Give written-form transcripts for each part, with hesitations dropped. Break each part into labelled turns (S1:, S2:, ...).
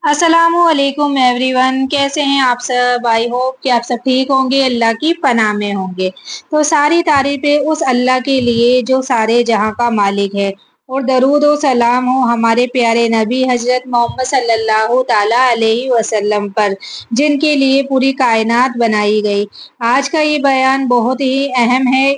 S1: अस्सलामु अलैकुम एवरीवन, कैसे हैं आप सब। आई होप कि आप सब ठीक होंगे, अल्लाह की पनाह में होंगे। तो सारी तारीफें उस अल्लाह के लिए जो सारे जहां का मालिक है, और दरूद और सलाम हो हमारे प्यारे नबी हजरत मोहम्मद सल्लल्लाहु ताला अलैहि वसल्लम पर, जिनके लिए पूरी कायनात बनाई गई। आज का ये बयान बहुत ही अहम है।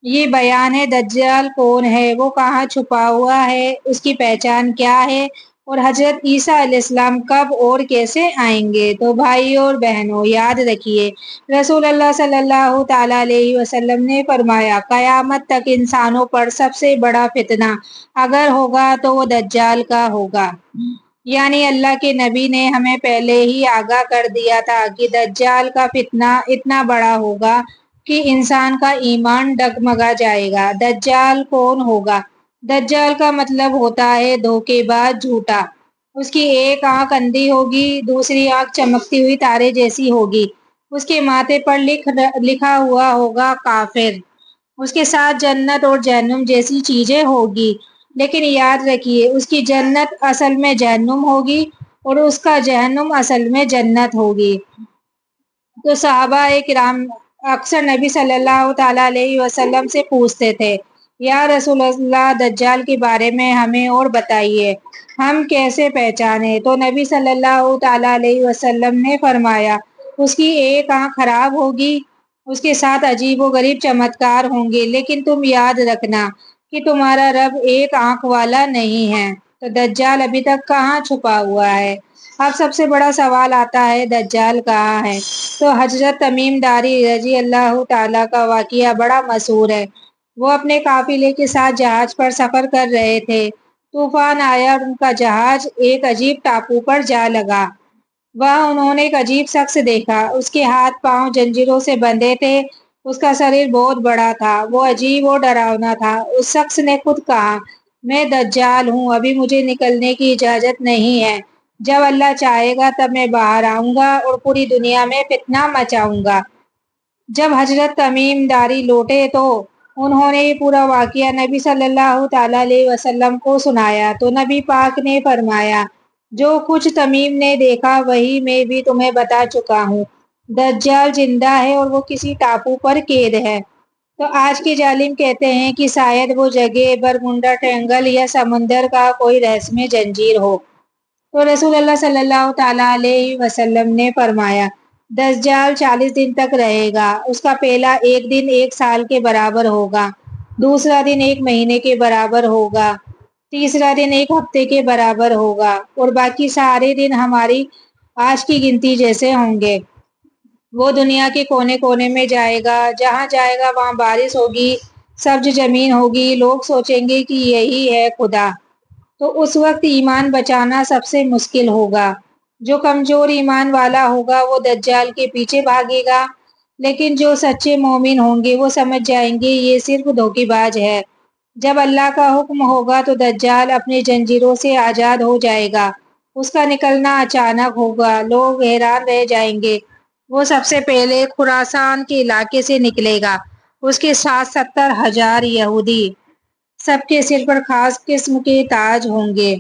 S1: ये बयान है दज्जाल कौन है, वो कहाँ छुपा हुआ है, उसकी पहचान क्या है, और हजरत ईसा अलैहिस्सलाम कब और कैसे आएंगे। तो भाई और बहनों, याद रखिए, रसूल अल्लाह सल्लल्लाहु ताला अलैहि वसल्लम ने फरमाया, कयामत तक इंसानों पर सबसे बड़ा फितना अगर होगा तो वो दज्जाल का होगा। यानी अल्लाह के नबी ने हमें पहले ही आगाह कर दिया था कि दज्जाल का फितना इतना बड़ा होगा कि इंसान का ईमान डगमगा जाएगा। दज्जाल कौन होगा? दज्जाल का मतलब होता है धोखेबाज, झूठा। उसकी एक आंख अंधी होगी, दूसरी आंख चमकती हुई तारे जैसी होगी। उसके माथे पर लिखा हुआ होगा काफिर। उसके साथ जन्नत और जहन्नुम जैसी चीजें होगी। लेकिन याद रखिए, उसकी जन्नत असल में जहन्नुम होगी और उसका जहन्नुम असल में जन्नत होगी। तो सहाबा किराम अक्सर नबी सल्लल्लाहु ताला अलैहि वसल्लम से पूछते थे, या रसूल अल्लाह, दज्जाल के बारे में हमें और बताइए, हम कैसे पहचाने। तो नबी सल्लल्लाहु ताला अलैहि वसल्लम ने फरमाया, उसकी एक आंख खराब होगी, उसके साथ अजीब व गरीब चमत्कार होंगे, लेकिन तुम याद रखना कि तुम्हारा रब एक आंख वाला नहीं है। तो दज्जाल अभी तक कहाँ छुपा हुआ है? अब सबसे बड़ा सवाल आता है, दज्जाल कहाँ है? तो हजरत तमीम दारी रजी अल्लाह ताला का वाकिया बड़ा मशहूर है। वो अपने काफिले के साथ जहाज पर सफर कर रहे थे। तूफान आया और उनका जहाज एक अजीब टापू पर जा लगा। वह उन्होंने एक अजीब शख्स देखा। उसके हाथ पांव जंजीरों से बंधे थे। उसका शरीर बहुत बड़ा था। वो अजीब और डरावना था। उस शख्स ने खुद कहा, मैं दज्जाल हूँ, अभी मुझे निकलने की इजाजत नहीं है। जब अल्लाह चाहेगा तब मैं बाहर आऊंगा और पूरी दुनिया में फितना मचाऊंगा। जब हजरत तमीम दारी लौटे तो उन्होंने ये पूरा वाकया नबी सल्लल्लाहु ताला अलैहि वसल्लम को सुनाया। तो नबी पाक ने फरमाया, जो कुछ तमीम ने देखा वही मैं भी तुम्हें बता चुका हूँ। दज्जाल जिंदा है और वो किसी टापू पर कैद है। तो आज के जालिम कहते हैं कि शायद वो जगह बरमुंडा ट्रायंगल या समंदर का कोई रहस्यमय जंजीर हो। तो रसूल अल्लाह सल्लल्लाहु ताला अलैहि वसल्लम ने फरमाया, दज्जाल 40 दिन तक रहेगा। उसका पहला एक दिन 1 साल के बराबर होगा, दूसरा दिन 1 महीने के बराबर होगा, तीसरा दिन 1 हफ्ते के बराबर होगा, और बाकी सारे दिन हमारी आज की गिनती जैसे होंगे। वो दुनिया के कोने कोने में जाएगा, जहाँ जाएगा वहाँ बारिश होगी, सब्ज जमीन होगी, लोग सोचेंगे कि यही है खुदा। तो उस वक्त ईमान बचाना सबसे मुश्किल होगा। जो कमजोर ईमान वाला होगा वो दज्जाल के पीछे भागेगा, लेकिन जो सच्चे मोमिन होंगे वो समझ जाएंगे ये सिर्फ धोखेबाज है। जब अल्लाह का हुक्म होगा तो दज्जाल अपनी जंजीरों से आजाद हो जाएगा। उसका निकलना अचानक होगा, लोग हैरान रह जाएंगे। वो सबसे पहले खुरासान के इलाके से निकलेगा। उसके साथ 70,000 यहूदी, सबके सिर पर खास किस्म के ताज होंगे।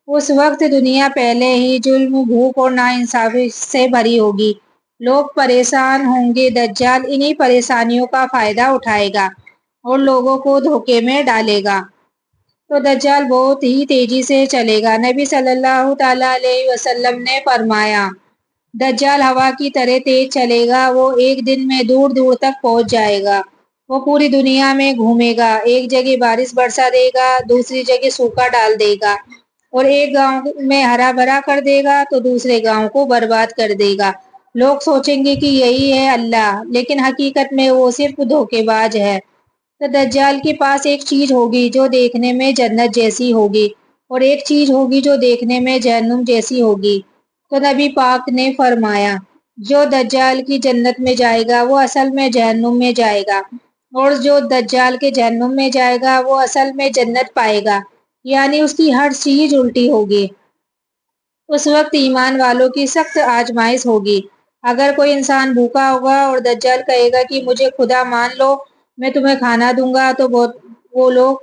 S1: उस वक्त दुनिया पहले ही जुल्म, भूख और नाइंसाफी से भरी होगी। लोग परेशान होंगे। दज्जाल इन्हीं परेशानियों का फायदा उठाएगा और लोगों को धोखे में डालेगा। तो दज्जाल बहुत ही तेजी से चलेगा। नबी सल्लल्लाहु ताला अलैहि वसल्लम ने फरमाया, दज्जाल हवा की तरह तेज चलेगा। वो एक दिन में दूर दूर तक पहुंच जाएगा। वो पूरी दुनिया में घूमेगा, एक जगह बारिश बरसा देगा, दूसरी जगह सूखा डाल देगा, और एक गांव में हरा भरा कर देगा तो दूसरे गांव को बर्बाद कर देगा। लोग सोचेंगे कि यही है अल्लाह, लेकिन हकीकत में वो सिर्फ धोखेबाज है। तो दज्जाल के पास एक चीज होगी जो देखने में जन्नत जैसी होगी, और एक चीज होगी जो देखने में जहन्नुम जैसी होगी। तो नबी पाक ने फरमाया, जो दज्जाल की जन्नत में जाएगा वो असल में जहन्नुम में जाएगा, और जो दज्जाल के जहन्नुम में जाएगा वो असल में जन्नत पाएगा। यानी उसकी हर चीज उल्टी होगी। उस वक्त ईमान वालों की सख्त आजमाइश होगी। अगर कोई इंसान भूखा होगा और दज्जाल कहेगा कि मुझे खुदा मान लो, मैं तुम्हें खाना दूंगा, तो वो लोग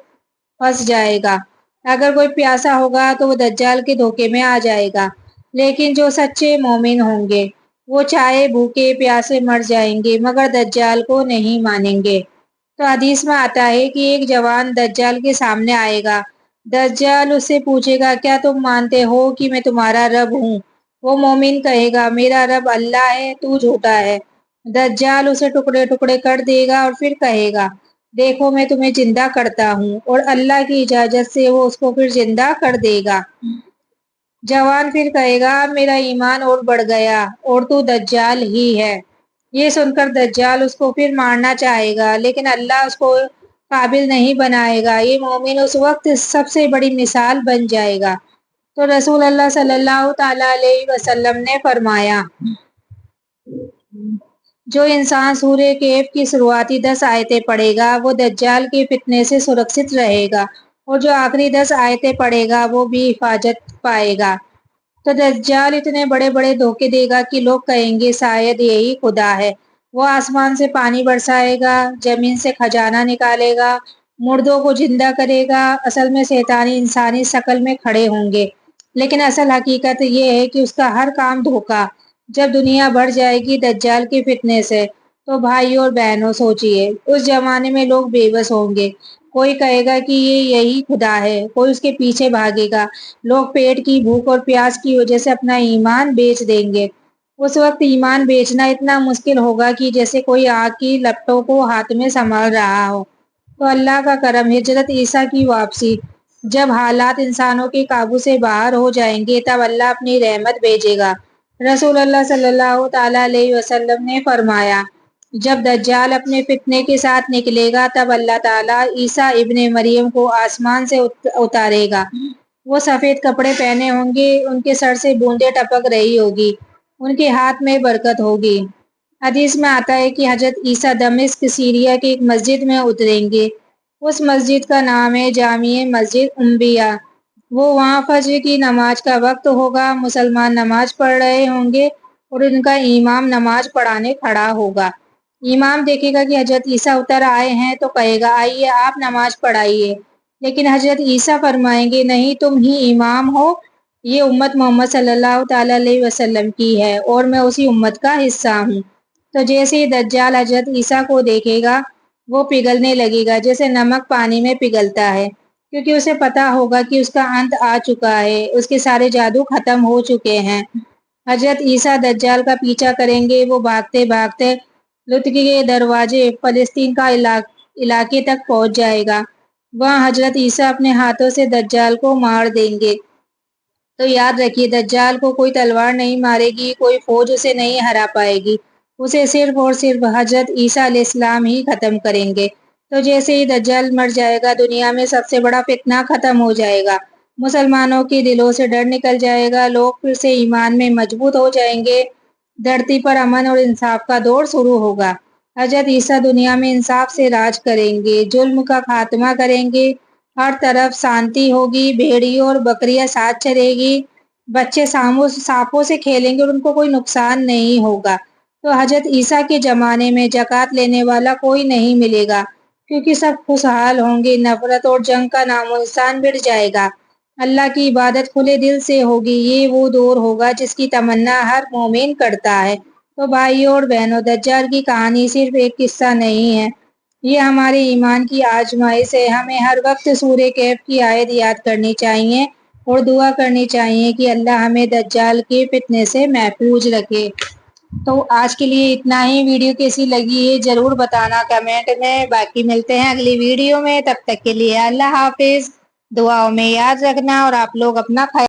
S1: फंस जाएगा। अगर कोई प्यासा होगा तो वो दज्जाल के धोखे में आ जाएगा। لیکن جو سچے مومن ہوں گے وہ چاہے بھوکے پیاسے مر جائیں گے مگر دجال کو نہیں مانیں گے۔ تو حدیث میں آتا ہے کہ ایک جوان دجال کے سامنے آئے گا۔ دجال اس سے پوچھے گا کیا تم مانتے ہو کہ میں تمہارا رب ہوں؟ وہ مومن کہے گا میرا رب اللہ ہے، تو جھوٹا ہے۔ دجال اسے ٹکڑے ٹکڑے کر دے گا اور پھر کہے گا دیکھو میں تمہیں زندہ کرتا ہوں، اور اللہ کی اجازت سے وہ اس کو پھر زندہ کر دے گا۔ جوان پھر کہے گا میرا ایمان اور بڑھ گیا اور تو دجال ہی ہے۔ یہ سن کر دجال اس کو پھر مارنا چاہے گا لیکن اللہ اس کو قابل نہیں بنائے گا۔ یہ مومن اس وقت سب سے بڑی مثال بن جائے گا۔ تو رسول اللہ صلی اللہ تعالی علیہ وسلم نے فرمایا جو انسان سورہ کہف کی شروعاتی 10 آیتیں پڑھے گا وہ دجال کے فتنے سے سرکشت رہے گا، اور جو آخری 10 آیتیں پڑھے گا وہ بھی حفاظت پائے گا۔ تو دجال اتنے بڑے بڑے دھوکے دے گا کہ لوگ کہیں گے شاید یہی خدا ہے۔ وہ آسمان سے پانی برسائے گا، زمین سے خزانہ نکالے گا، مردوں کو زندہ کرے گا۔ اصل میں شیطانی انسانی شکل میں کھڑے ہوں گے، لیکن اصل حقیقت یہ ہے کہ اس کا ہر کام دھوکا۔ جب دنیا بڑھ جائے گی دجال کے فتنے سے تو بھائی اور بہنوں سوچئے اس زمانے میں لوگ بے بس ہوں گے۔ کوئی کہے گا کہ یہی خدا ہے، کوئی اس کے پیچھے بھاگے گا۔ لوگ پیٹ کی بھوک اور پیاس کی وجہ سے اپنا ایمان بیچ دیں گے۔ اس وقت ایمان بیچنا اتنا مشکل ہوگا کہ جیسے کوئی آگ کی لپٹوں کو ہاتھ میں سنبھال رہا ہو۔ تو اللہ کا کرم ہے حضرت عیسیٰ کی واپسی۔ جب حالات انسانوں کے قابو سے باہر ہو جائیں گے تب اللہ اپنی رحمت بھیجے گا۔ رسول اللہ صلی اللہ تعالی علیہ وسلم نے فرمایا جب دجال اپنے فتنے کے ساتھ نکلے گا تب اللہ تعالیٰ عیسیٰ ابن مریم کو آسمان سے اتارے گا۔ وہ سفید کپڑے پہنے ہوں گے، ان کے سر سے بوندیں ٹپک رہی ہوگی، ان کے ہاتھ میں برکت ہوگی۔ حدیث میں آتا ہے کہ حضرت عیسیٰ دمشق سیریا کی ایک مسجد میں اتریں گے۔ اس مسجد کا نام ہے جامع مسجد انبیاء۔ وہ وہاں فجر کی نماز کا وقت ہوگا، مسلمان نماز پڑھ رہے ہوں گے اور ان کا امام نماز پڑھانے کھڑا ہوگا۔ امام دیکھے گا کہ حضرت عیسیٰ اتر آئے ہیں تو کہے گا آئیے آپ نماز پڑھائیے، لیکن حضرت عیسیٰ فرمائیں گے نہیں تم ہی امام ہو، یہ امت محمد صلی اللہ تعالی علیہ وسلم کی ہے اور میں اسی امت کا حصہ ہوں۔ تو جیسے ہی دجال حضرت عیسیٰ کو دیکھے گا وہ پگھلنے لگے گا جیسے نمک پانی میں پگھلتا ہے، کیونکہ اسے پتا ہوگا کہ اس کا انت آ چکا ہے، اس کے سارے جادو ختم ہو چکے ہیں۔ حضرت عیسیٰ دجال کا پیچھا کریں گے، وہ بھاگتے بھاگتے لطف کے دروازے فلسطین کا علاقے تک پہنچ جائے گا۔ وہاں حضرت عیسیٰ اپنے ہاتھوں سے دجال کو مار دیں گے۔ تو یاد رکھیے دجال کو کوئی تلوار نہیں مارے گی، کوئی فوج اسے نہیں ہرا پائے گی، اسے صرف اور صرف حضرت عیسیٰ علیہ السلام ہی ختم کریں گے۔ تو جیسے ہی دجال مر جائے گا دنیا میں سب سے بڑا فتنہ ختم ہو جائے گا، مسلمانوں کے دلوں سے ڈر نکل جائے گا، لوگ پھر سے ایمان میں مضبوط ہو جائیں گے، دھرتی پر امن اور انصاف کا دور شروع ہوگا۔ حضرت عیسیٰ دنیا میں انصاف سے راج کریں گے، ظلم کا خاتمہ کریں گے، ہر طرف شانتی ہوگی، بھیڑیوں اور بکریاں ساتھ چرے گی، بچے سانپوں سے کھیلیں گے اور ان کو کوئی نقصان نہیں ہوگا۔ تو حضرت عیسیٰ کے زمانے میں زکوٰۃ لینے والا کوئی نہیں ملے گا، کیونکہ سب خوشحال ہوں گے، نفرت اور جنگ کا نام و نشان مٹ جائے گا، اللہ کی عبادت کھلے دل سے ہوگی۔ یہ وہ دور ہوگا جس کی تمنا ہر مومن کرتا ہے۔ تو بھائیوں اور بہنوں دجال کی کہانی صرف ایک قصہ نہیں ہے، یہ ہمارے ایمان کی آزمائش ہے۔ ہمیں ہر وقت سورہ کہف کی آیت یاد کرنی چاہیے اور دعا کرنی چاہیے کہ اللہ ہمیں دجال کے فتنے سے محفوظ رکھے۔ تو آج کے لیے اتنا ہی۔ ویڈیو کیسی لگی ہے ضرور بتانا کمنٹ میں۔ باقی ملتے ہیں اگلی ویڈیو میں، تب تک کے لیے اللہ حافظ۔ دعاؤں میں یاد رکھنا اور آپ لوگ اپنا خیال